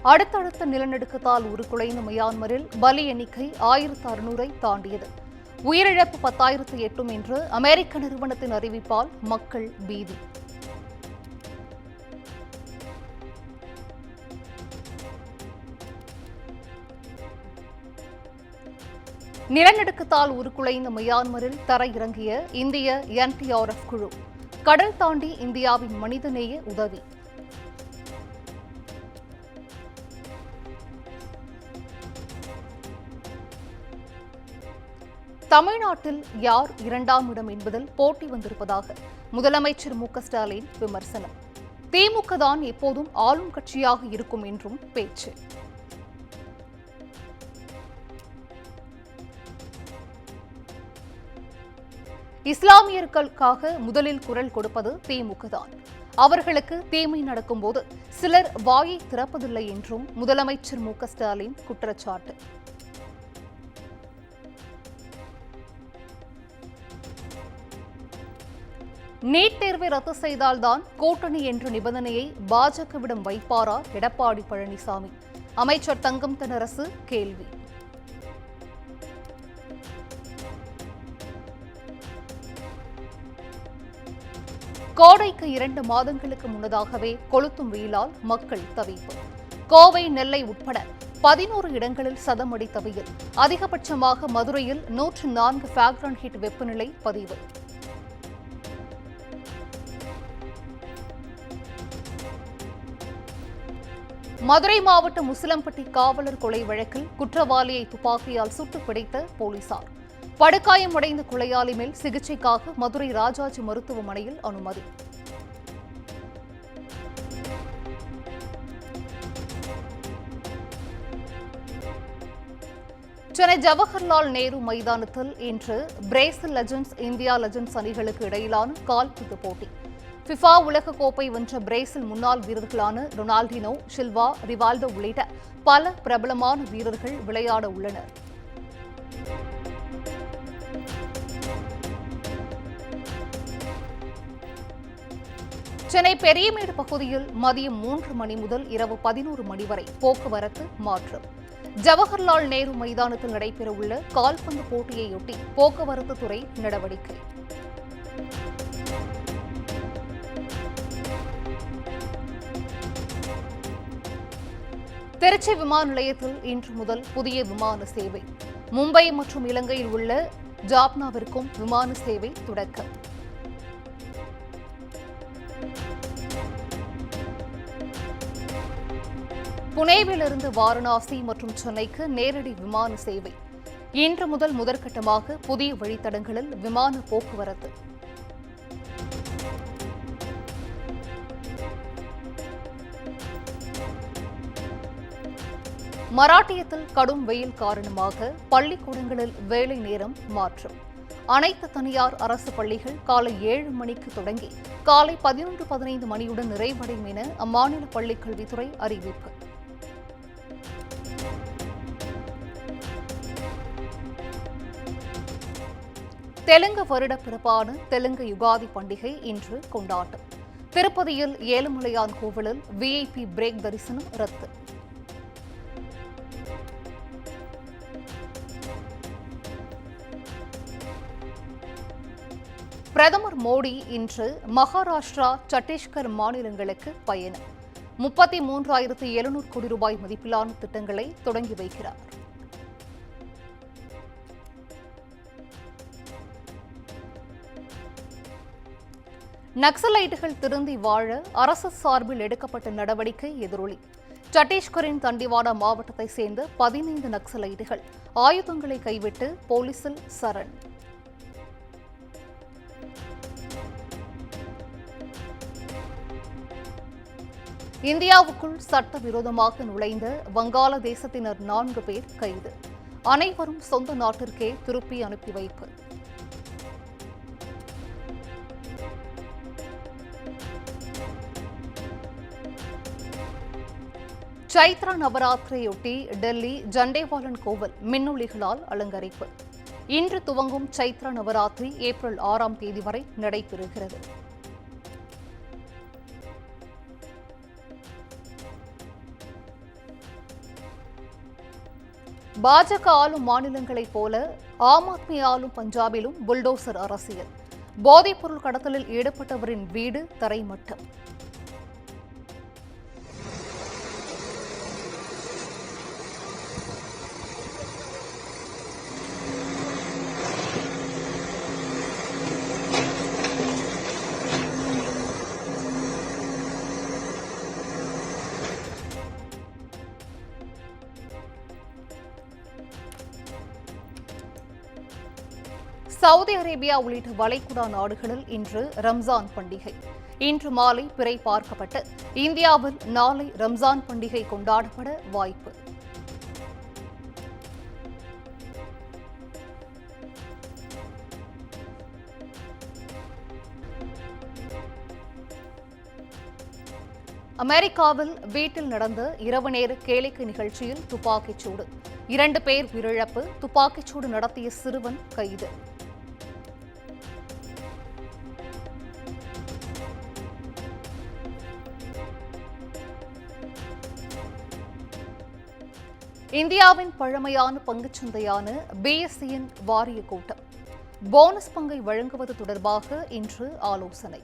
அடுத்தடுத்த நிலநடுக்கத்தால் உருக்குலைந்த மியான்மரில் பலி எண்ணிக்கை 1600 தாண்டியது. உயிரிழப்பு 10,000 எட்டும் என்று அமெரிக்க நிறுவனத்தின் அறிவிப்பால் மக்கள் பீதி. நிலநடுக்கத்தால் உருக்குலைந்த மியான்மரில் தரையிறங்கிய இந்திய NDRF குழு. கடல் தாண்டி இந்தியாவின் மனிதநேய உதவி. தமிழ்நாட்டில் யார் 2ஆம் இடம் என்பதில் போட்டி வந்திருப்பதாக முதலமைச்சர் மு.க.ஸ்டாலின் விமர்சனம். திமுக தான் எப்போதும் ஆளும் கட்சியாக இருக்கும் என்றும் பேச்சு. இஸ்லாமியர்களுக்காக முதலில் குரல் கொடுப்பது திமுக தான். அவர்களுக்கு தீமை நடக்கும்போது சிலர் வாயை திறப்பதில்லை என்றும் முதலமைச்சர் மு.க.ஸ்டாலின் குற்றச்சாட்டு. நீட் தேர்வை ரத்து செய்தால்தான் கூட்டணி என்ற நிபந்தனையை பாஜகவிடம் வைப்பாரா எடப்பாடி பழனிசாமி? அமைச்சர் தங்கம் தென்னரசு கேள்வி. கோடைக்கு 2 மாதங்களுக்கு முன்னதாகவே கொளுத்தும் வெயிலால் மக்கள் தவிப்பு. கோவை, நெல்லை உட்பட 11 இடங்களில் சதமடித்த வெயில். அதிகபட்சமாக மதுரையில் 104 ஃபாரன்ஹீட் வெப்பநிலை பதிவு. மதுரை மாவட்டம் உசிலம்பட்டி காவலர் கொலை வழக்கில் குற்றவாளியை துப்பாக்கியால் சுட்டுப் பிடித்த போலீசார். படுகாயமடைந்த கொலையாளி மேல் சிகிச்சைக்காக மதுரை ராஜாஜி மருத்துவமனையில் அனுமதி. சென்னை ஜவஹர்லால் நேரு மைதானத்தில் இன்று பிரேசில் லெஜண்ட்ஸ், இந்தியா லெஜண்ட்ஸ் அணிகளுக்கு இடையிலான கால்பந்து போட்டி. ஃபிஃபா உலகக்கோப்பை வென்ற பிரேசில் முன்னாள் வீரர்களான ரொனால்டினோ, சில்வா, ரிவால்டோ உள்ளிட்ட பல பிரபலமான வீரர்கள் விளையாட உள்ளனர். சென்னை பெரியமேடு பகுதியில் மதியம் 3 மணி முதல் இரவு 11 மணி வரை போக்குவரத்து மாற்றம். ஜவஹர்லால் நேரு மைதானத்தில் நடைபெறவுள்ள கால்பந்து போட்டியையொட்டி போக்குவரத்து துறை நடவடிக்கை. திருச்சி விமான நிலையத்தில் இன்று முதல் புதிய விமான சேவை. மும்பை மற்றும் இலங்கையில் உள்ள ஜாப்னாவிற்கும் விமான சேவை தொடக்கம். புனேவிலிருந்து வாரணாசி மற்றும் சென்னைக்கு நேரடி விமான சேவை. இன்று முதல் முதற்கட்டமாக புதிய வழித்தடங்களில் விமான போக்குவரத்து. மராட்டியத்தில் கடும் வெயில் காரணமாக பள்ளிக்கூடங்களில் வேலை நேரம் மாற்றம். அனைத்து தனியார் அரசு பள்ளிகள் காலை 7 மணிக்கு தொடங்கி காலை 11:15 மணியுடன் நிறைவடையும் என அம்மாநில பள்ளிக்கல்வித்துறை அறிவிப்பு. தெலுங்கு வருட பிறப்பான தெலுங்கு யுகாதி பண்டிகை இன்று கொண்டாட்டம். திருப்பதியில் ஏழுமலையான் கோவிலில் VIP பிரேக் தரிசனம் ரத்து. பிரதமர் மோடி இன்று மகாராஷ்டிரா, சத்தீஸ்கர் மாநிலங்களுக்கு பயணம். 33,700 கோடி ரூபாய் மதிப்பிலான திட்டங்களை தொடங்கி வைக்கிறார். நக்சலைட்டுகள் திருந்தி வாழ அரசு சார்பில் எடுக்கப்பட்ட நடவடிக்கை எதிரொலி. சத்தீஸ்கரின் தண்டிவாடா மாவட்டத்தை சேர்ந்த 15 நக்சலைட்டுகள் ஆயுதங்களை கைவிட்டு போலீசில் சரண். இந்தியாவுக்குள் சட்டவிரோதமாக நுழைந்த வங்காளதேசத்தினர் 4 பேர் கைது. அனைவரும் சொந்த நாட்டிற்கே திருப்பி அனுப்பி வைப்பு. சைத்ரா நவராத்திரியொட்டி டெல்லி ஜண்டேவாலன் கோவில் மின்னொளிகளால் அலங்கரிப்பு. இன்று துவங்கும் சைத்ரா நவராத்திரி ஏப்ரல் 6ஆம் தேதி வரை நடைபெறுகிறது. பாஜக ஆளும் மாநிலங்களைப் போல ஆம் ஆத்மி ஆளும் பஞ்சாபிலும் புல்டோசர் அரசியல். போதைப்பொருள் கடத்தலில் ஈடுபட்டவரின் வீடு தரைமட்டம். சவுதி அரேபியா உள்ளிட்ட வளைகுடா நாடுகளில் இன்று ரம்ஜான் பண்டிகை. இன்று மாலை பிறை பார்க்கப்பட்டு இந்தியாவில் நாளை ரம்ஜான் பண்டிகை கொண்டாடப்பட வாய்ப்பு. அமெரிக்காவில் வீட்டில் நடந்த இரவு நேர கேளிக்கை நிகழ்ச்சியில் துப்பாக்கிச்சூடு. 2 பேர் உயிரிழப்பு. துப்பாக்கிச்சூடு நடத்திய சிறுவன் கைது. இந்தியாவின் பழமையான பங்குச்சந்தையான பிஎஸ்சியின் வாரிய கூட்டம். போனஸ் பங்கை வழங்குவது தொடர்பாக இன்று ஆலோசனை.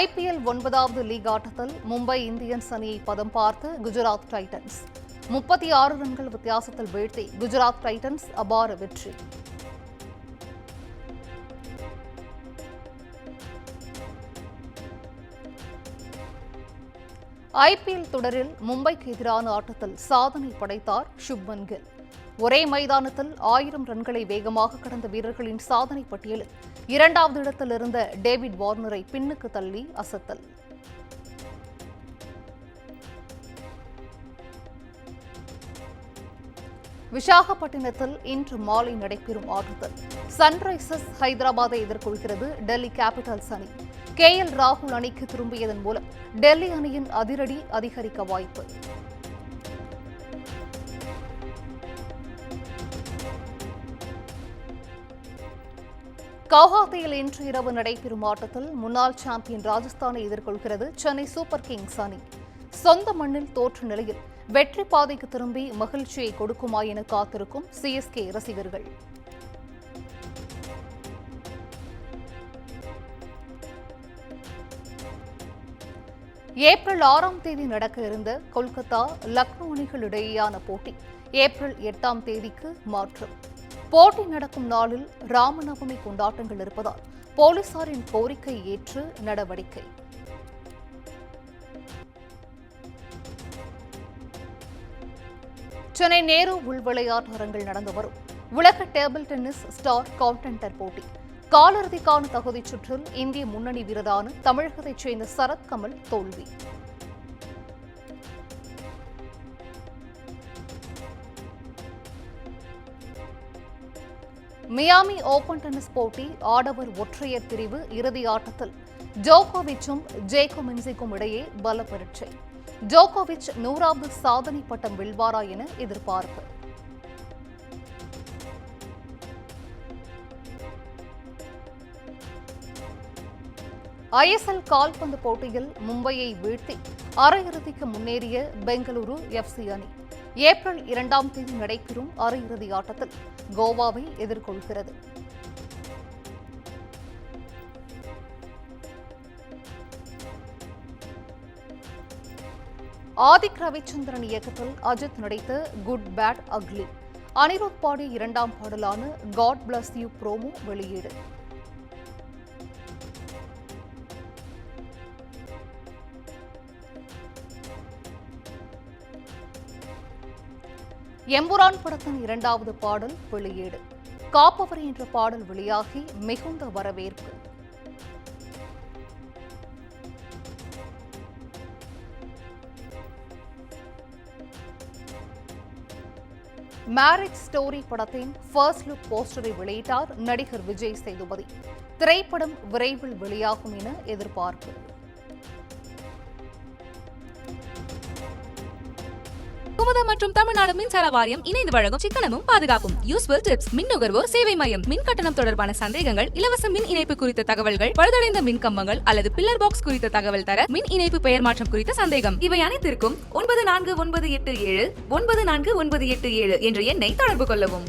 ஐபிஎல் 9வது லீக் ஆட்டத்தில் மும்பை இந்தியன்ஸ் அணியை பதம் பார்த்த குஜராத் டைட்டன்ஸ் 36 ரன்கள் வித்தியாசத்தில் வீழ்த்தி குஜராத் டைட்டன்ஸ் அபார வெற்றி. ஐபிஎல் தொடரில் மும்பைக்கு எதிரான ஆட்டத்தில் சாதனை படைத்தார் சுப்மன் கில். ஒரே மைதானத்தில் 1000 ரன்களை வேகமாக கடந்த வீரர்களின் சாதனை பட்டியலில் 2வது இடத்தில் இருந்த டேவிட் வார்னரை பின்னுக்கு தள்ளி அசத்தல். விசாகப்பட்டினத்தில் இன்று மாலை நடைபெறும் ஆட்டத்தில் சன்ரைசர்ஸ் ஹைதராபாத்தை எதிர்கொள்கிறது டெல்லி கேபிட்டல்ஸ் அணி. KL ராகுல் அணிக்கு திரும்பியதன் மூலம் டெல்லி அணியின் அதிரடி அதிகரிக்க வாய்ப்பு. கவுஹாத்தியில் இன்று இரவு நடைபெறும் ஆட்டத்தில் முன்னாள் சாம்பியன் ராஜஸ்தானை எதிர்கொள்கிறது சென்னை சூப்பர் கிங்ஸ் அணி. சொந்த மண்ணில் தோற்ற நிலையில் வெற்றி பாதைக்கு திரும்பி மகிழ்ச்சியை கொடுக்குமா என காத்திருக்கும் CSK ரசிகர்கள். ஏப்ரல் 6ஆம் தேதி நடக்க இருந்த கொல்கத்தா லக்னோ அணிகள் இடையேயான போட்டி ஏப்ரல் 8ஆம் தேதிக்கு மாற்றம். போட்டி நடக்கும் நாளில் ராமநவமி கொண்டாட்டங்கள் இருப்பதால் போலீசாரின் கோரிக்கை ஏற்று நடவடிக்கை. சென்னை நேரு உள்விளையாட்டு அரங்கில் நடந்து வரும் உலக டேபிள் டென்னிஸ் ஸ்டார் கான்டெண்டர் போட்டி காலிறுதிக்கான தகுதிச் சுற்றில் இந்திய முன்னணி வீரரான தமிழகத்தைச் சேர்ந்த சரத் கமல் தோல்வி. மியாமி ஓபன் டென்னிஸ் போட்டி ஆடவர் ஒற்றையர் பிரிவு இறுதி ஆட்டத்தில் ஜோகோவிச்சும் ஜேகோமின்சிக்கும் இடையே பல பரீட்சை. ஜோகோவிச் 100வது சாதனை பட்டம் வெல்வாரா என எதிர்பார்ப்பு. ISL கால்பந்து போட்டியில் மும்பையை வீழ்த்தி அரையிறுதிக்கு முன்னேறிய பெங்களூரு FC அணி ஏப்ரல் 2ஆம் தேதி நடைபெறும் அரையிறுதி ஆட்டத்தில் கோவாவை எதிர்கொள்கிறது. ஆதிக் ரவிச்சந்திரன் இயக்கத்தில் அஜித் நடித்த குட் பேட் அக்லி அனிருத் பாடிய 2ஆம் பாடலான காட் பிளஸ் யூ ப்ரோமோ வெளியீடு. எம்புரான் படத்தின் 2வது பாடல் வெளியீடு. காப்பவர் என்ற பாடல் வெளியாகி மிகுந்த வரவேற்பு. மேரேஜ் ஸ்டோரி படத்தின் ஃபர்ஸ்ட் லுக் போஸ்டரை வெளியிட்டார் நடிகர் விஜய் சேதுபதி. திரைப்படம் விரைவில் வெளியாகும் என எதிர்பார்ப்பு. குமுத மற்றும் தமிழ்நாடு மின்சார வாரியம் இணைந்து வழங்கும் சிக்கனமும் பாதுகாப்பும் யூஸ்ஃபுல் டிப்ஸ். மின் நுகர்வோர் சேவை மையம். மின் கட்டணம் தொடர்பான சந்தேகங்கள், இலவச மின் இணைப்பு குறித்த தகவல்கள், பழுதடைந்த மின் கம்பங்கள் அல்லது பில்லர் பாக்ஸ் குறித்த தகவல் தர, மின் இணைப்பு பெயர் மாற்றம் குறித்த சந்தேகம், இவை அனைத்திற்கும் 9497 94987 என்ற எண்ணை தொடர்பு கொள்ளவும்.